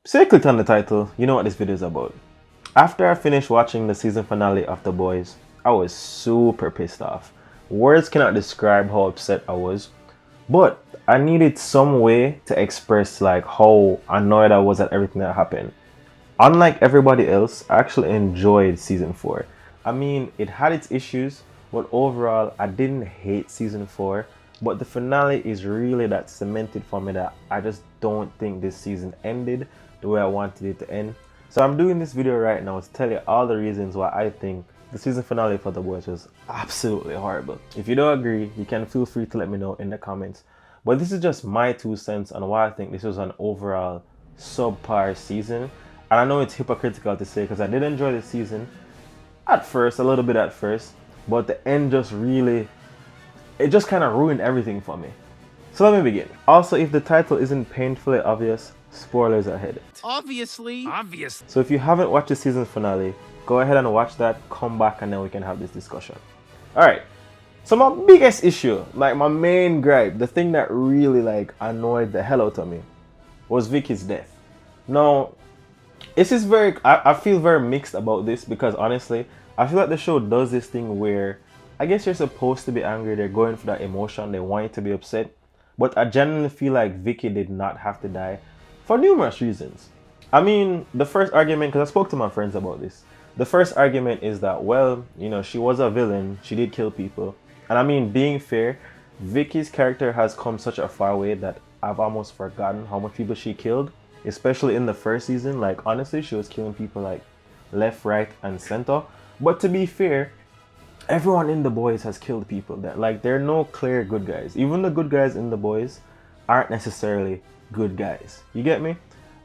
So you clicked on the title, you know what this video is about. After I finished watching the season finale of The Boys, I was super pissed off. Words cannot describe how upset I was, but I needed some way to express like how annoyed I was at everything that happened. Unlike everybody else, I actually enjoyed season 4. I mean, it had its issues, but overall, I didn't hate season 4. But the finale is really that cemented for me that I just don't think this season ended the way I wanted it to end. So I'm doing this video right now to tell you all the reasons why I think the season finale for The Boys was absolutely horrible. If you don't agree, you can feel free to let me know in the comments. But this is just my 2 cents on why I think this was an overall subpar season. And I know it's hypocritical to say because I did enjoy the season at first, a little bit at first, but the end just really, it just kind of ruined everything for me. So let me begin. Also, if the title isn't painfully obvious, spoilers ahead. Obviously. Obvious. So if you haven't watched the season finale, go ahead and watch that, come back, and then we can have this discussion. Alright, so my biggest issue, like my main gripe, the thing that really like annoyed the hell out of me was Vicky's death. Now, this is I feel very mixed about this because honestly, I feel like the show does this thing where I guess you're supposed to be angry, they're going for that emotion, they want you to be upset. But I genuinely feel like Vicky did not have to die for numerous reasons. I mean, the first argument, because I spoke to my friends about this, the first argument is that, well, you know, she was a villain, she did kill people. And I mean, being fair, Vicky's character has come such a far way that I've almost forgotten how much people she killed, especially in the first season. Like, honestly, she was killing people like left, right, and center. But to be fair, everyone in The Boys has killed people. That like there are no clear good guys. Even the good guys in The Boys aren't necessarily good guys. You get me?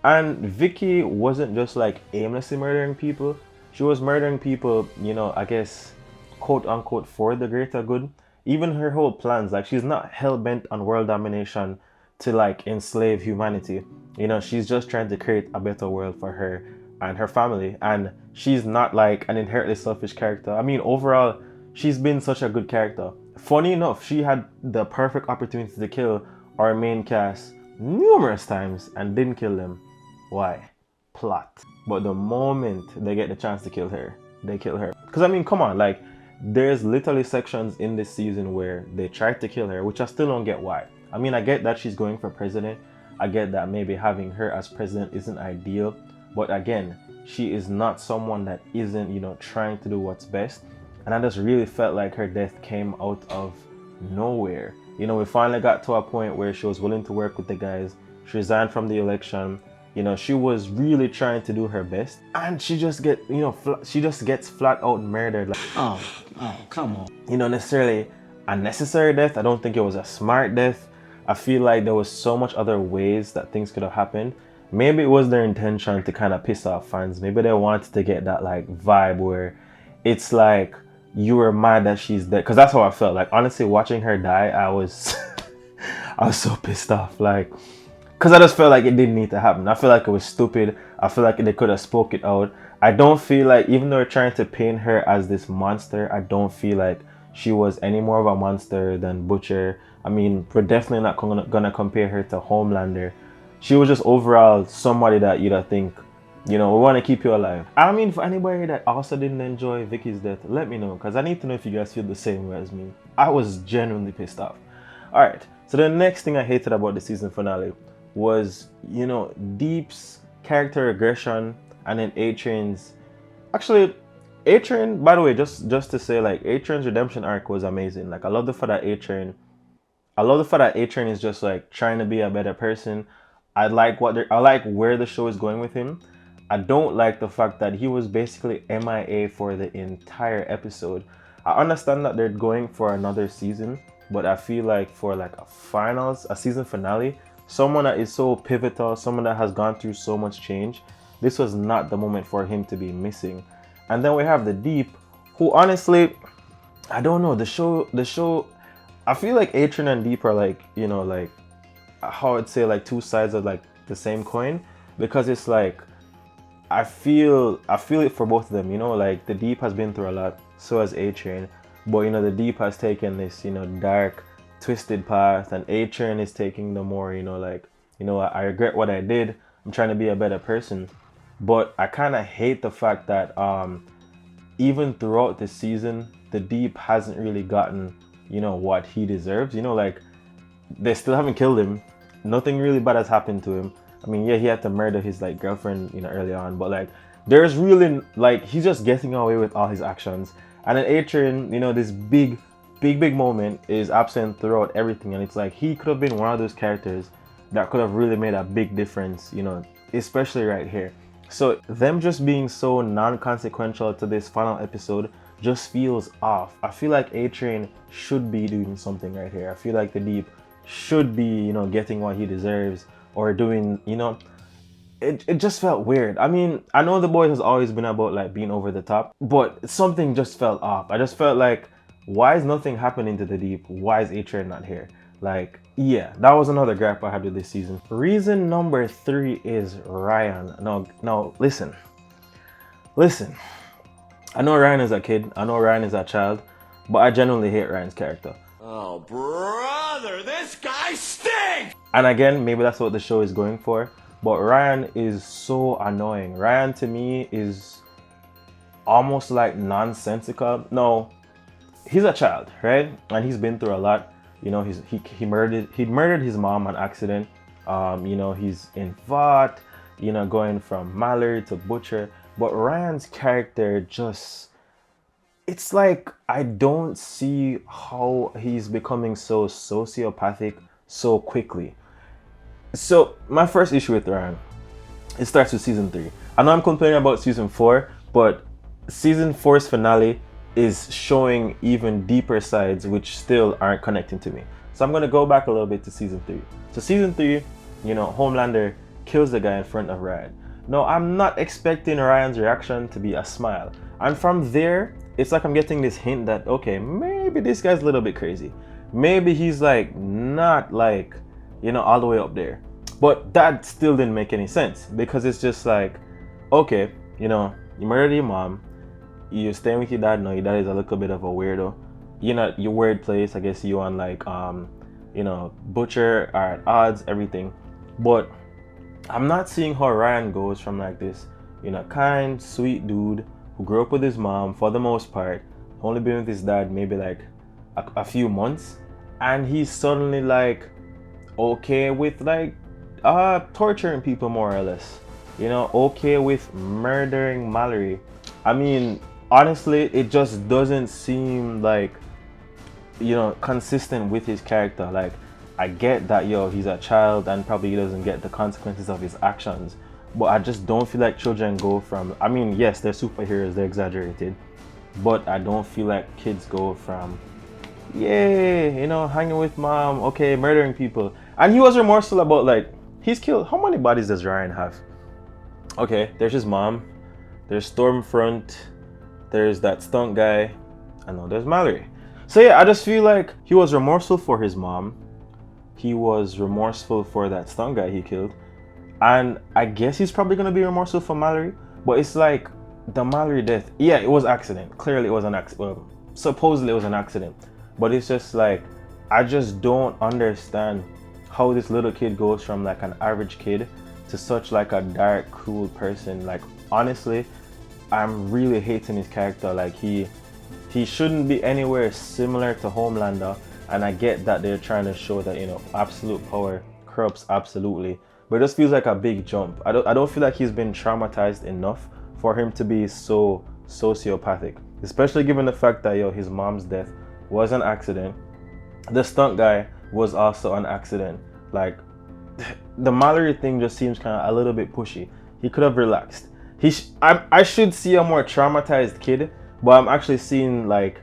And Vicky wasn't just like aimlessly murdering people. She was murdering people, you know, I guess, quote unquote, for the greater good. Even her whole plans, like she's not hell-bent on world domination to like enslave humanity. You know, she's just trying to create a better world for her and her family. And she's not like an inherently selfish character. I mean, overall, she's been such a good character. Funny enough, she had the perfect opportunity to kill our main cast numerous times and didn't kill them. Why? Plot. But the moment they get the chance to kill her, they kill her. Because I mean, come on, like there's literally sections in this season where they tried to kill her, which I still don't get why. I mean, I get that she's going for president. I get that maybe having her as president isn't ideal. But again, she is not someone that isn't, you know, trying to do what's best. And I just really felt like her death came out of nowhere. You know, we finally got to a point where she was willing to work with the guys. She resigned from the election. You know, she was really trying to do her best. And she just gets, you know, she just gets flat out murdered. Like, oh, come on. You know, necessarily a necessary death. I don't think it was a smart death. I feel like there was so much other ways that things could have happened. Maybe it was their intention to kind of piss off fans. Maybe they wanted to get that like vibe where it's like you were mad that she's dead. Because that's how I felt. Like honestly, watching her die, I was I was so pissed off. Like, because I just felt like it didn't need to happen. I feel like it was stupid. I feel like they could have spoke it out. I don't feel like, even though they're trying to paint her as this monster, I don't feel like she was any more of a monster than Butcher. I mean, we're definitely not gonna compare her to Homelander. She was just overall somebody that you'd think, you know, we want to keep you alive. I mean, for anybody that also didn't enjoy Vicky's death, let me know, because I need to know if you guys feel the same way as me. I was genuinely pissed off. Alright, so the next thing I hated about the season finale was, you know, Deep's character regression, and then A-Train's... Actually, A-Train, by the way, just to say, like, A-Train's redemption arc was amazing. Like, I love the fact that A-Train is just, like, trying to be a better person. I like where the show is going with him. I don't like the fact that he was basically MIA for the entire episode. I understand that they're going for another season, but I feel like for like a season finale, someone that is so pivotal, someone that has gone through so much change, this was not the moment for him to be missing. And then we have the Deep, who honestly, I don't know, the show, I feel like A-Train and Deep are like, you know, like, how I'd say like two sides of like the same coin, because it's like I feel it for both of them, you know, like the Deep has been through a lot, so has A-Train, but you know the Deep has taken this, you know, dark, twisted path, and A-Train is taking the more, you know, like, you know, I regret what I did, I'm trying to be a better person. But I kind of hate the fact that even throughout the season, the Deep hasn't really gotten, what he deserves. Like, they still haven't killed him. Nothing really bad has happened to him. I mean, yeah, he had to murder his like girlfriend, early on, but like, there's really like he's just getting away with all his actions. And then Adrian, this big moment is absent throughout everything, and it's like he could have been one of those characters that could have really made a big difference, especially right here. So them just being so non-consequential to this final episode just feels off. I feel like A-Train should be doing something right here. I feel like the Deep should be, getting what he deserves, or doing, it just felt weird. I mean, I know The Boys has always been about like being over the top, but something just felt off. I just felt like, why is nothing happening to the Deep? Why is A-Train not here? Like, yeah, that was another gripe I had with this season. Reason number 3 is Ryan. No, listen. I know Ryan is a kid. I know Ryan is a child, but I genuinely hate Ryan's character. Oh, brother, this guy stinks! And again, maybe that's what the show is going for, but Ryan is so annoying. Ryan to me is almost like nonsensical. No, he's a child, right? And he's been through a lot. He murdered his mom on accident. He's in VOT, going from Mallory to Butcher. But Ryan's character just, it's like, I don't see how he's becoming so sociopathic so quickly. So my first issue with Ryan, it starts with season 3. I know I'm complaining about season 4, but season 4's finale is showing even deeper sides which still aren't connecting to me. So I'm going to go back a little bit to season 3. So season 3, Homelander kills the guy in front of Ryan. No, I'm not expecting Ryan's reaction to be a smile. And from there, it's like I'm getting this hint that, okay, maybe this guy's a little bit crazy. Maybe he's like not like, all the way up there. But that still didn't make any sense, because it's just like, okay, you murdered your mom, you're staying with your dad. No, your dad is a little bit of a weirdo. Your weird place. I guess you on like, Butcher are at odds, everything. But I'm not seeing how Ryan goes from like this, kind, sweet dude who grew up with his mom for the most part, only been with his dad maybe like a few months, and he's suddenly like okay with like torturing people more or less, okay with murdering Mallory. I mean, honestly, it just doesn't seem like, consistent with his character. Like, I get that, he's a child and probably he doesn't get the consequences of his actions, but I just don't feel like children go from, I mean, yes, they're superheroes, they're exaggerated, but I don't feel like kids go from, yeah, hanging with mom, okay, murdering people. And he was remorseful about, like, he's killed, how many bodies does Ryan have? Okay, there's his mom, there's Stormfront, there's that stunt guy, and now there's Mallory. So yeah, I just feel like he was remorseful for his mom. He was remorseful for that stunt guy he killed. And I guess he's probably going to be remorseful for Mallory. But it's like, the Mallory death, yeah, it was accident. Clearly it was an accident. Well, supposedly it was an accident. But it's just like, I just don't understand how this little kid goes from like an average kid to such like a dark, cruel person. Like, honestly, I'm really hating his character. Like, he shouldn't be anywhere similar to Homelander. And I get that they're trying to show that, absolute power corrupts absolutely. But it just feels like a big jump. I don't feel like he's been traumatized enough for him to be so sociopathic. Especially given the fact that, his mom's death was an accident. The stunt guy was also an accident. Like, the Mallory thing just seems kind of a little bit pushy. He could have relaxed. I should see a more traumatized kid, but I'm actually seeing like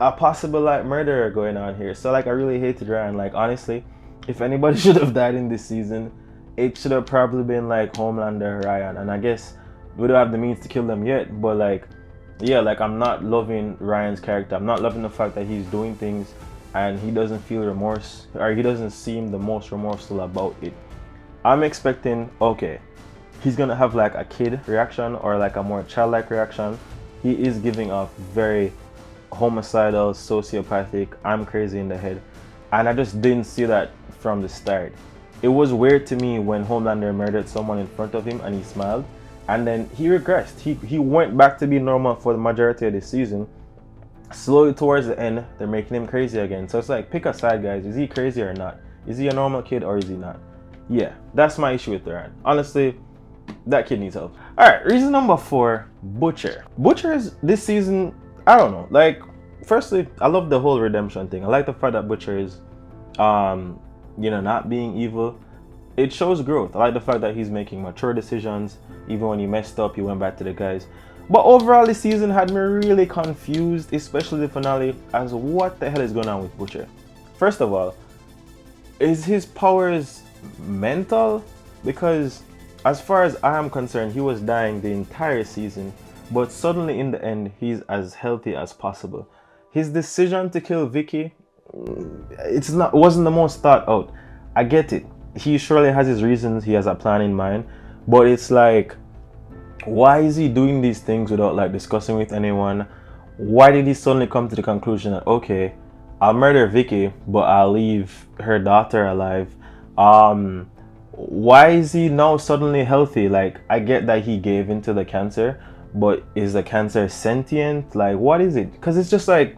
a possible like murderer going on here. So like, I really hated Ryan. Like, honestly, if anybody should have died in this season, it should have probably been like Homelander or Ryan. And I guess we don't have the means to kill them yet, but like, yeah, like, I'm not loving Ryan's character. I'm not loving the fact that he's doing things and he doesn't feel remorse, or he doesn't seem the most remorseful about it. I'm expecting, okay, he's gonna have like a kid reaction or like a more childlike reaction. He is giving off very homicidal, sociopathic, I'm crazy in the head, and I just didn't see that from the start. It was weird to me when Homelander murdered someone in front of him and he smiled, and then he regressed. He went back to be normal for the majority of the season. Slowly towards the end, they're making him crazy again. So it's like, pick a side, guys. Is he crazy or not? Is he a normal kid or is he not? Yeah, that's my issue with Duran. Honestly, that kid needs help. Alright, reason number 4, Butcher. Butcher is this season, I don't know. Like, firstly, I love the whole redemption thing. I like the fact that Butcher is, not being evil. It shows growth. I like the fact that he's making mature decisions. Even when he messed up, he went back to the guys. But overall, this season had me really confused, especially the finale, as what the hell is going on with Butcher. First of all, is his powers mental? Because as far as I am concerned, he was dying the entire season, but suddenly in the end, he's as healthy as possible. His decision to kill Vicky, wasn't the most thought out. I get it. He surely has his reasons, he has a plan in mind, but it's like, why is he doing these things without like discussing with anyone? Why did he suddenly come to the conclusion that, okay, I'll murder Vicky, but I'll leave her daughter alive? Why is he now suddenly healthy? Like, I get that he gave into the cancer, but is the cancer sentient? Like, what is it? Because it's just like,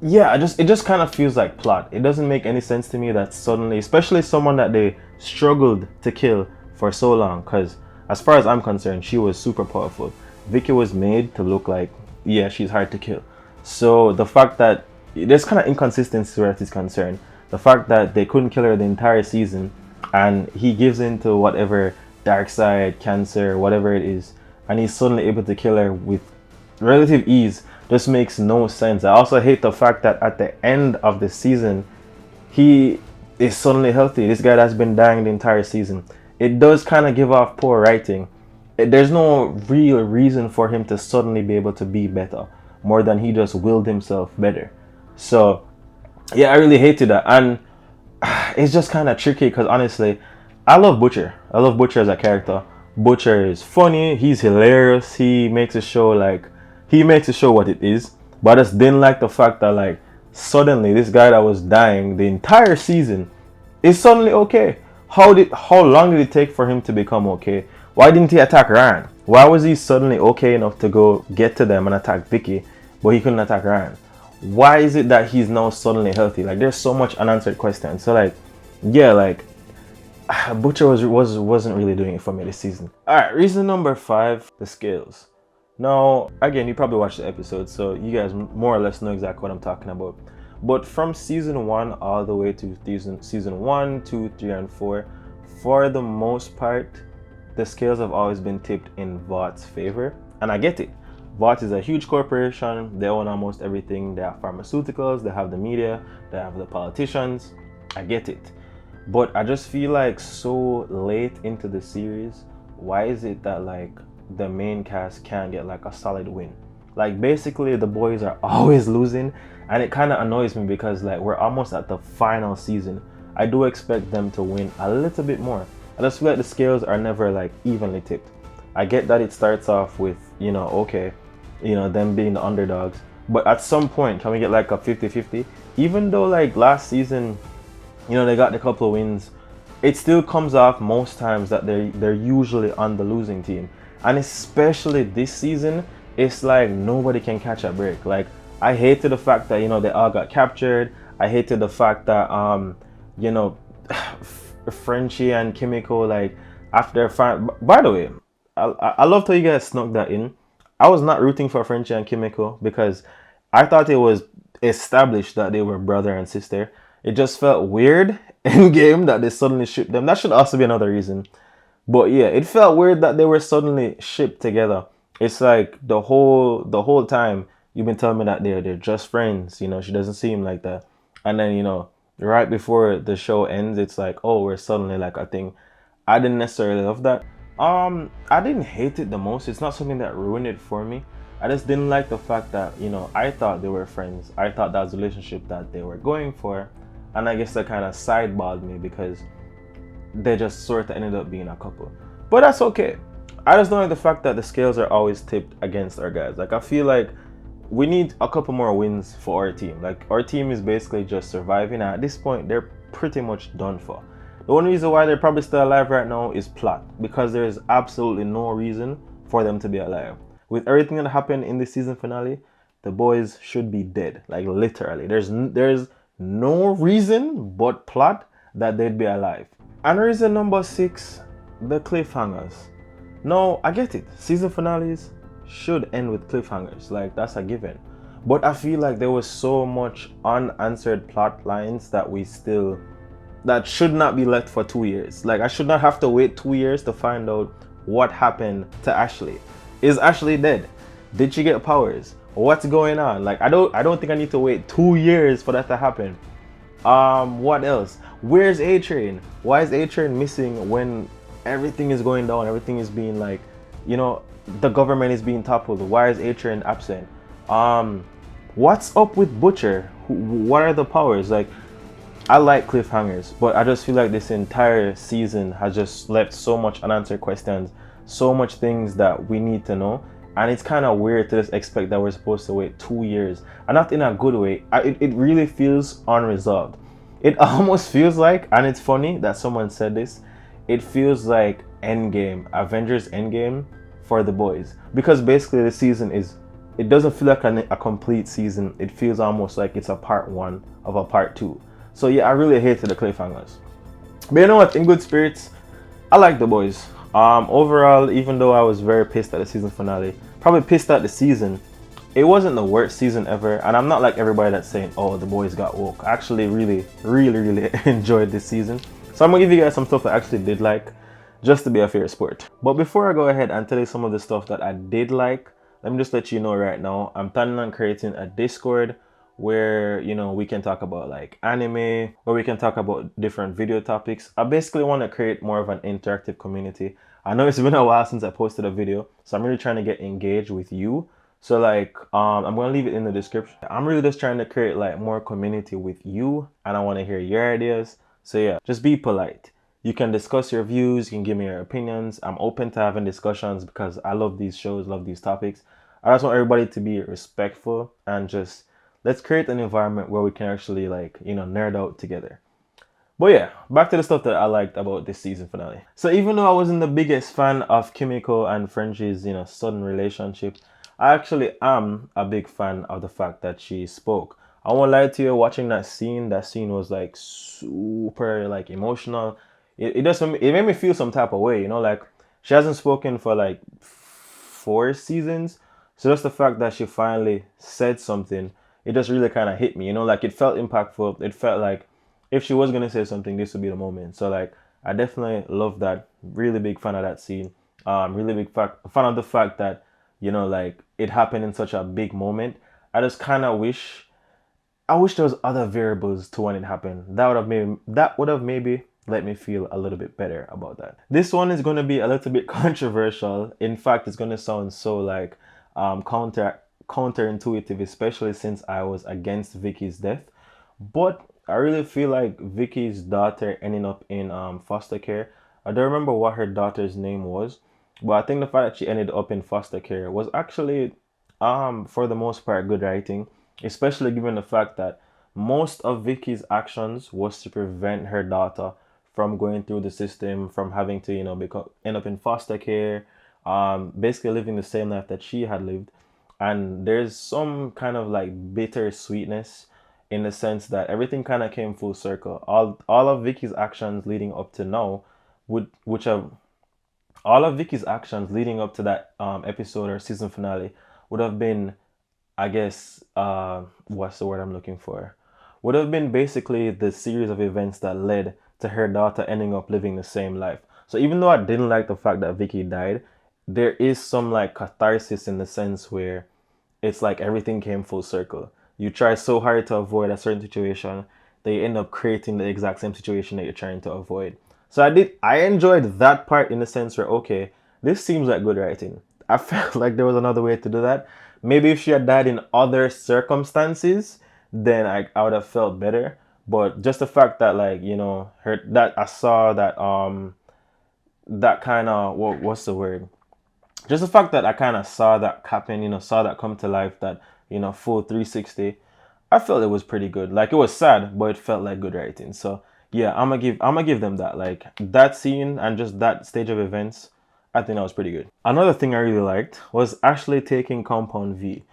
yeah, it just kind of feels like plot. It doesn't make any sense to me that suddenly, especially someone that they struggled to kill for so long, because as far as I'm concerned, she was super powerful. Vicky was made to look like, yeah, she's hard to kill. So the fact that there's kind of inconsistency where it is concerned. The fact that they couldn't kill her the entire season, and he gives into whatever dark side, cancer, whatever it is, and he's suddenly able to kill her with relative ease, just makes no sense. I also hate the fact that at the end of the season, he is suddenly healthy. This guy that's been dying the entire season. It does kind of give off poor writing. There's no real reason for him to suddenly be able to be better, more than he just willed himself better. So yeah, I really hated that, and it's just kind of tricky because honestly, I love Butcher. I love Butcher as a character. Butcher is funny. He's hilarious. He makes the show what it is. But I just didn't like the fact that like suddenly this guy that was dying the entire season is suddenly okay. How long did it take for him to become okay? Why didn't he attack Ryan? Why was he suddenly okay enough to go get to them and attack Vicky, but he couldn't attack Ryan? Why is it that he's now suddenly healthy? Like, there's so much unanswered questions. So like, yeah, like Butcher wasn't really doing it for me this season. Alright, reason number 5, the scales. Now, again, you probably watched the episode, so you guys more or less know exactly what I'm talking about. But from season 1 all the way to season 1, 2, 3, and 4, for the most part, the scales have always been tipped in Vaught's favor. And I get it. Vought is a huge corporation. They own almost everything. They have pharmaceuticals, they have the media, they have the politicians. I get it. But I just feel like so late into the series, why is it that like the main cast can't get like a solid win? Like basically the boys are always losing, and it kind of annoys me because like we're almost at the final season. I do expect them to win a little bit more. I just feel like the scales are never like evenly tipped. I get that it starts off with, okay, them being the underdogs, but at some point can we get like a 50-50? Even though like last season, they got a couple of wins, it still comes off most times that they're usually on the losing team. And especially this season, it's like nobody can catch a break. Like, I hated the fact that they all got captured. I hated the fact that Frenchie and Kimiko, like, after by the way, I loved how you guys snuck that in. I was not rooting for Frenchie and Kimiko because I thought it was established that they were brother and sister. It just felt weird in game that they suddenly shipped them. That should also be another reason. But yeah, it felt weird that they were suddenly shipped together. It's like the whole time you've been telling me that they're just friends. She doesn't seem like that. And then, right before the show ends, it's like, oh, we're suddenly like a thing. I didn't necessarily love that. I didn't hate it the most. It's not something that ruined it for me. I just didn't like the fact that, I thought they were friends. I thought that was the relationship that they were going for. And I guess that kind of sideballed me because they just sort of ended up being a couple. But that's okay. I just don't like the fact that the scales are always tipped against our guys. Like, I feel like we need a couple more wins for our team. Like, our team is basically just surviving. And at this point, they're pretty much done for. The only reason why they're probably still alive right now is plot, because there is absolutely no reason for them to be alive. With everything that happened in the season finale, the boys should be dead, like literally. There's no reason but plot that they'd be alive. And reason number 6, the cliffhangers. No, I get it. Season finales should end with cliffhangers, like that's a given. But I feel like there was so much unanswered plot lines that should not be left for 2 years. Like I should not have to wait 2 years to find out what happened to Ashley. Is Ashley dead? Did she get powers? What's going on? Like I don't think I need to wait 2 years for that to happen. What else? Where's A-Train? Why is A-Train missing when everything is going down? Everything is being like, the government is being toppled. Why is A-Train absent? What's up with Butcher? What are the powers? Like, I like cliffhangers, but I just feel like this entire season has just left so much unanswered questions, so much things that we need to know. And it's kind of weird to just expect that we're supposed to wait 2 years, and not in a good way. It really feels unresolved. It almost feels like, and it's funny that someone said this, it feels like Endgame, Avengers Endgame for the boys. Because basically the season it doesn't feel like a complete season. It feels almost like it's a part 1 of a part 2. So yeah, I really hated the cliffhangers. But you know what, in good spirits, I like the boys. Overall, even though I was very pissed at the season finale, probably pissed at the season, it wasn't the worst season ever. And I'm not like everybody that's saying, oh, the boys got woke. I actually really enjoyed this season. So I'm gonna give you guys some stuff I actually did like, just to be a fair sport. But before I go ahead and tell you some of the stuff that I did like, let me just let you know right now, I'm planning on creating a Discord where we can talk about like anime, where we can talk about different video topics. I basically want to create more of an interactive community. I know it's been a while since I posted a video, so I'm really trying to get engaged with you. So like I'm gonna leave it in the description. I'm really just trying to create like more community with you, and I want to hear your ideas. So yeah, just be polite. You can discuss your views, you can give me your opinions. I'm open to having discussions because I love these shows, love these topics. I just want everybody to be respectful and just let's create an environment where we can actually like, nerd out together. But yeah, back to the stuff that I liked about this season finale. So even though I wasn't the biggest fan of Kimiko and Frenchie's, sudden relationship, I actually am a big fan of the fact that she spoke. I won't lie to you, watching that scene was like super like emotional. It made me feel some type of way, like she hasn't spoken for like 4 seasons. So just the fact that she finally said something, it just really kind of hit me, like it felt impactful. It felt like if she was going to say something, this would be the moment. So like, I definitely love that. Really big fan of that scene. Really big fan of the fact that, like it happened in such a big moment. I just kind of wish there was other variables to when it happened. That would have maybe let me feel a little bit better about that. This one is going to be a little bit controversial. In fact, it's going to sound so like counterintuitive, especially since I was against Vicky's death. But I really feel like Vicky's daughter ending up in foster care. I don't remember what her daughter's name was, but I think the fact that she ended up in foster care was actually for the most part good writing, especially given the fact that most of Vicky's actions was to prevent her daughter from going through the system, from having to end up in foster care, basically living the same life that she had lived. And there's some kind of like bitter sweetness in the sense that everything kind of came full circle. All of Vicky's actions leading up to now all of Vicky's actions leading up to that episode or season finale would have been, I guess, what's the word I'm looking for? Would have been basically the series of events that led to her daughter ending up living the same life. So even though I didn't like the fact that Vicky died, there is some like catharsis in the sense where it's like everything came full circle. You try so hard to avoid a certain situation, they end up creating the exact same situation that you're trying to avoid. So I enjoyed that part in the sense where, okay, this seems like good writing. I felt like there was another way to do that. Maybe if she had died in other circumstances, then I would have felt better. But just the fact that like, I saw that that kind of what's the word? Just the fact that I kind of saw that happen, saw that come to life, that full 360, I felt it was pretty good. Like it was sad, but it felt like good writing. So Yeah, I'm gonna give them that. Like that scene and just that stage of events, I think that was pretty good. Another thing I really liked was Ashley taking Compound V.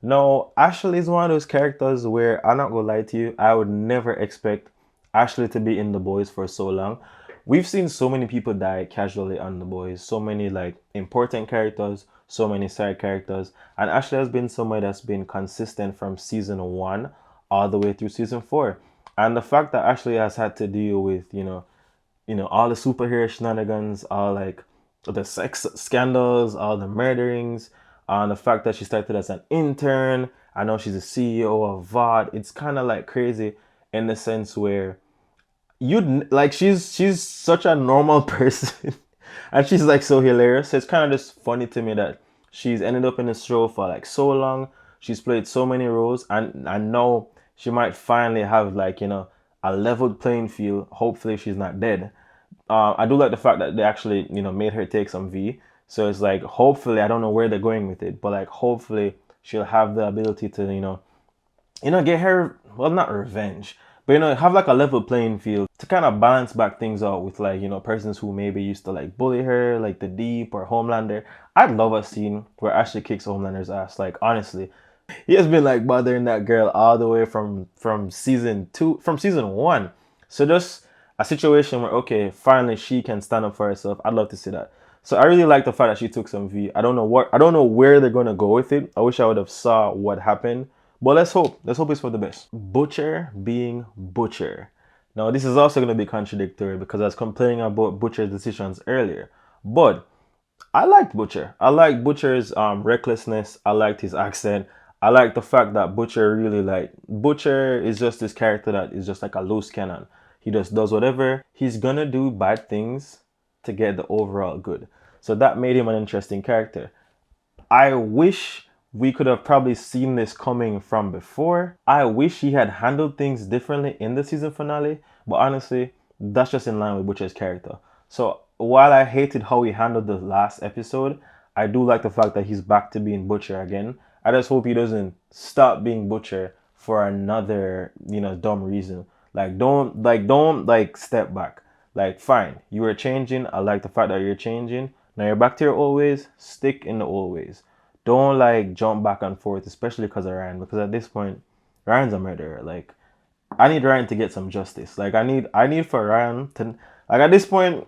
Now, Ashley is one of those characters where I'm not gonna lie to you, I would never expect Ashley to be in The Boys for so long. We've seen so many people die casually on The Boys, so many like important characters, so many side characters, and Ashley has been somebody that's been consistent from season one all the way through season four. And the fact that Ashley has had to deal with, all the superhero shenanigans, all like the sex scandals, all the murderings, and the fact that she started as an intern. I know she's a CEO of VOD. It's kind of like crazy in the sense where you'd like she's such a normal person and she's like so hilarious. So it's kind of just funny to me that she's ended up in this show for like so long. She's played so many roles, and I know she might finally have like a leveled playing field. Hopefully she's not dead. I do like the fact that they actually made her take some V. So it's like hopefully, I don't know where they're going with it, but like hopefully she'll have the ability to get her, well, not revenge, but have like a level playing field to kind of balance back things out with like persons who maybe used to like bully her, like the Deep or Homelander. I'd love a scene where Ashley kicks Homelander's ass. Like honestly, he has been like bothering that girl all the way from season two, from season one. So just a situation where okay, finally she can stand up for herself. I'd love to see that. So I really like the fact that she took some V. I don't know where they're gonna go with it. I wish I would have saw what happened. But let's hope. Let's hope it's for the best. Butcher being Butcher. Now this is also gonna be contradictory because I was complaining about Butcher's decisions earlier. But I liked Butcher. I liked Butcher's recklessness. I liked his accent. I like the fact that Butcher really like Butcher is just this character that is just like a loose cannon. He just does whatever. He's gonna do bad things to get the overall good. So that made him an interesting character. I wish we could have probably seen this coming from before. I wish he had handled things differently in the season finale, but honestly, that's just in line with Butcher's character. So while I hated how he handled the last episode, I do like the fact that he's back to being Butcher again. I just hope he doesn't stop being Butcher for another, dumb reason. Don't step back. Like, fine, you were changing. I like the fact that you're changing. Now you're back to your old ways. Stick in the old ways. Don't like jump back and forth, especially because of Ryan. Because at this point, Ryan's a murderer. Like, I need Ryan to get some justice. Like, I need for Ryan to, like, at this point,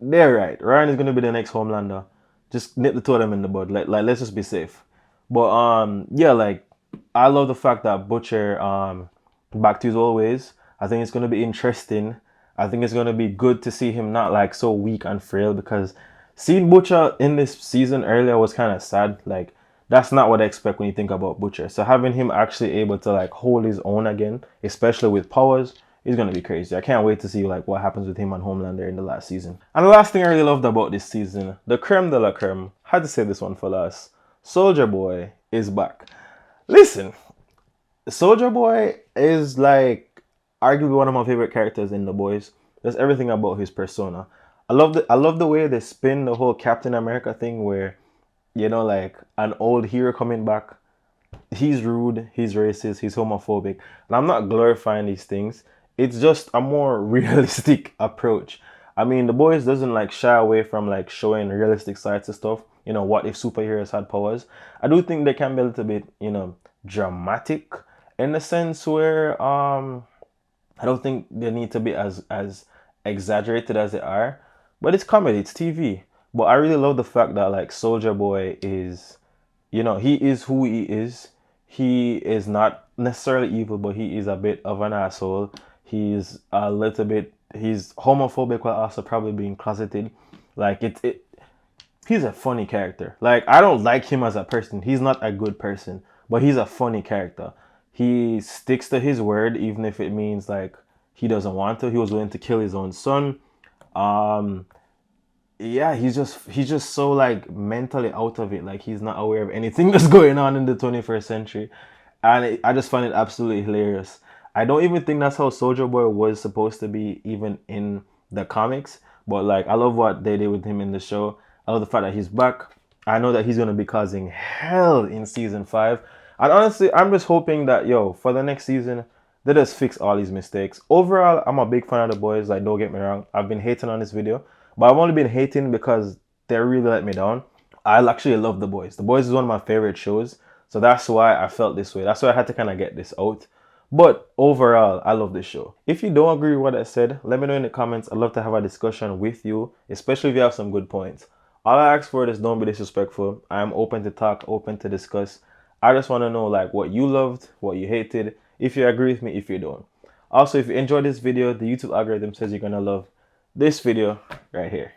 they're right. Ryan is gonna be the next Homelander. Just nip the two of them in the bud. Like let's just be safe. But yeah, like I love the fact that Butcher back to his old ways. I think it's gonna be interesting. I think it's gonna be good to see him not like so weak and frail, because seeing Butcher in this season earlier was kind of sad. Like that's not what I expect when you think about Butcher. So having him actually able to like hold his own again, especially with powers, is gonna be crazy. I can't wait to see like what happens with him and Homelander in the last season. And the last thing I really loved about this season, the creme de la creme, had to say this one for last. Soldier Boy is back. Listen, Soldier Boy is like arguably one of my favorite characters in The Boys. There's everything about his persona. I love the way they spin the whole Captain America thing where, like an old hero coming back. He's rude, he's racist, he's homophobic. And I'm not glorifying these things. It's just a more realistic approach. I mean, The Boys doesn't like shy away from like showing realistic sides to stuff. What if superheroes had powers? I do think they can be a little bit, dramatic in the sense where I don't think they need to be as exaggerated as they are. But it's comedy, it's TV. But I really love the fact that like Soldier Boy is, he is who he is. He is not necessarily evil, but he is a bit of an asshole. He's homophobic while also probably being closeted. Like he's a funny character. Like I don't like him as a person. He's not a good person, but he's a funny character. He sticks to his word even if it means like he doesn't want to. He was willing to kill his own son. Yeah, he's just so like mentally out of it. Like he's not aware of anything that's going on in the 21st century. And I just find it absolutely hilarious. I don't even think that's how Soldier Boy was supposed to be even in the comics. But like I love what they did with him in the show. I love the fact that he's back. I know that he's gonna be causing hell in season 5. And honestly, I'm just hoping that for the next season, They just fix all these mistakes. Overall, I'm a big fan of The Boys. Like, don't get me wrong. I've been hating on this video, but I've only been hating because they really let me down. I actually love The Boys. The Boys is one of my favorite shows. So that's why I felt this way. That's why I had to kind of get this out. But overall, I love this show. If you don't agree with what I said, let me know in the comments. I'd love to have a discussion with you, especially if you have some good points. All I ask for is don't be disrespectful. I am open to talk, open to discuss. I just want to know like what you loved, what you hated, if you agree with me, if you don't. Also, if you enjoyed this video, the YouTube algorithm says you're going to love this video right here.